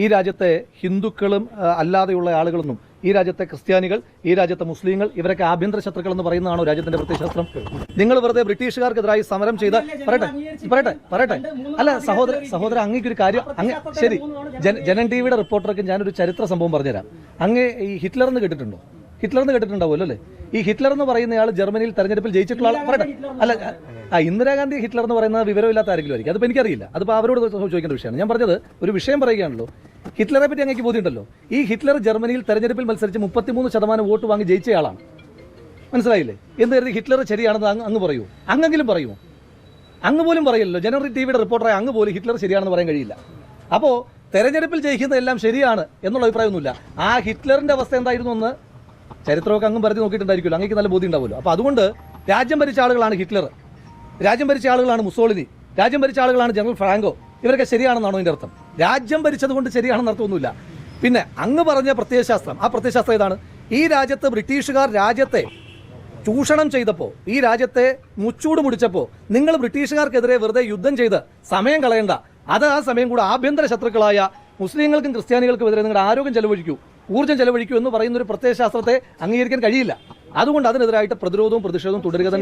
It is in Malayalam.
ഈ രാജ്യത്തെ ഹിന്ദുക്കളും അല്ലാതെയുള്ള ആളുകളൊന്നും, ഈ രാജ്യത്തെ ക്രിസ്ത്യാനികൾ, ഈ രാജ്യത്തെ മുസ്ലിങ്ങൾ, ഇവരൊക്കെ ആഭ്യന്തര ശത്രുക്കൾ എന്ന് പറയുന്നതാണോ രാജ്യത്തിന്റെ പ്രത്യയശാസ്ത്രം? നിങ്ങൾ വെറുതെ ബ്രിട്ടീഷുകാർക്കെതിരായി സമരം ചെയ്ത പറയട്ടെ അല്ല സഹോദര അങ്ങേക്കൊരു കാര്യം, ശരി, ജനൻ ടിവിയുടെ റിപ്പോർട്ടർക്ക് ഞാനൊരു ചരിത്ര സംഭവം പറഞ്ഞുതരാം. അങ്ങ് ഈ ഹിറ്റ്ലർ എന്ന് കേട്ടിട്ടുണ്ടാവുമല്ലോ അല്ലേ? ഈ ഹിറ്റ്ലർ എന്ന് പറയുന്നയാൾ ജർമ്മനിയിൽ തെരഞ്ഞെടുപ്പിൽ ജയിച്ചിട്ടുള്ള ആൾ, പറയട്ടെ. അല്ല, ഇന്ദിരാഗാന്ധി ഹിറ്റ്ലർ എന്ന് പറയുന്ന വിവരമില്ലാത്ത ആരെങ്കിലും ആയിരിക്കും. അതിപ്പോൾ എനിക്കറിയില്ല, അതിപ്പോൾ അവരോട് ചോദിക്കേണ്ട വിഷയമാണ്. ഞാൻ പറഞ്ഞത് ഒരു വിഷയം പറയുകയാണല്ലോ. ഹിറ്റ്ലറെ പറ്റി അങ്ങേക്ക് ബോധ്യമുണ്ടല്ലോ. ഈ ഹിറ്റ്ലർ ജർമ്മനിയിൽ തെരഞ്ഞെടുപ്പിൽ മത്സരിച്ച് 33% വോട്ട് വാങ്ങി ജയിച്ചയാളാണ്. മനസ്സിലായില്ലേ? എന്ന് കരുതി ഹിറ്റ്ലർ ശരിയാണെന്ന് അങ്ങ് പറയൂ? അങ്ങെങ്കിലും പറയുമോ? അങ്ങ് പോലും പറയില്ലല്ലോ. ജനറൽ ടിവിയുടെ റിപ്പോർട്ടറായ അങ്ങ് പോലും ഹിറ്റ്ലർ ശരിയാണെന്ന് പറയാൻ കഴിയില്ല. അപ്പോൾ തെരഞ്ഞെടുപ്പിൽ ജയിക്കുന്നതെല്ലാം ശരിയാണ് എന്നുള്ള അഭിപ്രായമൊന്നുമില്ല. ആ ഹിറ്റ്ലറിന്റെ അവസ്ഥ എന്തായിരുന്നു എന്ന് ചരിത്രമൊക്കെ അങ്ങും പറഞ്ഞു നോക്കിയിട്ടുണ്ടായിരിക്കുമല്ലോ. അങ്ങേക്ക് നല്ല ബോധ്യം ഉണ്ടാവുമല്ലോ. അപ്പോൾ അതുകൊണ്ട് രാജ്യം ഭരിച്ച ആളുകളാണ് ഹിറ്റ്ലർ, രാജ്യം ഭരിച്ച ആളുകളാണ് മുസോളിനി, രാജ്യം ഭരിച്ച ആളുകളാണ് ജനറൽ ഫ്രാങ്കോ, ഇവരൊക്കെ ശരിയാണെന്നാണോ ഇതിൻ്റെ അർത്ഥം? രാജ്യം ഭരിച്ചത് കൊണ്ട് ശരിയാണെന്ന് അർത്ഥമൊന്നുമില്ല. പിന്നെ അങ്ങ് പറഞ്ഞ പ്രത്യയശാസ്ത്രം, ആ പ്രത്യയശാസ്ത്രം ഏതാണ്? ഈ രാജ്യത്ത് ബ്രിട്ടീഷുകാർ രാജ്യത്തെ ചൂഷണം ചെയ്തപ്പോൾ, ഈ രാജ്യത്തെ മുച്ചൂട് മുടിച്ചപ്പോൾ നിങ്ങൾ ബ്രിട്ടീഷുകാർക്കെതിരെ വെറുതെ യുദ്ധം ചെയ്ത് സമയം കളയണ്ട, അത് ആ സമയം കൂടെ ആഭ്യന്തര ശത്രുക്കളായ മുസ്ലിങ്ങൾക്കും ക്രിസ്ത്യാനികൾക്കും എതിരെ നിങ്ങളുടെ ആരോഗ്യം ചെലവഴിക്കൂ, ഊർജ്ജം ചെലവഴിക്കൂ എന്ന് പറയുന്ന ഒരു പ്രത്യയശാസ്ത്രത്തെ അംഗീകരിക്കാൻ കഴിയില്ല. അതുകൊണ്ട് അതിനെതിരായിട്ട് പ്രതിരോധവും പ്രതിഷേധവും തുടരുക തന്നെ.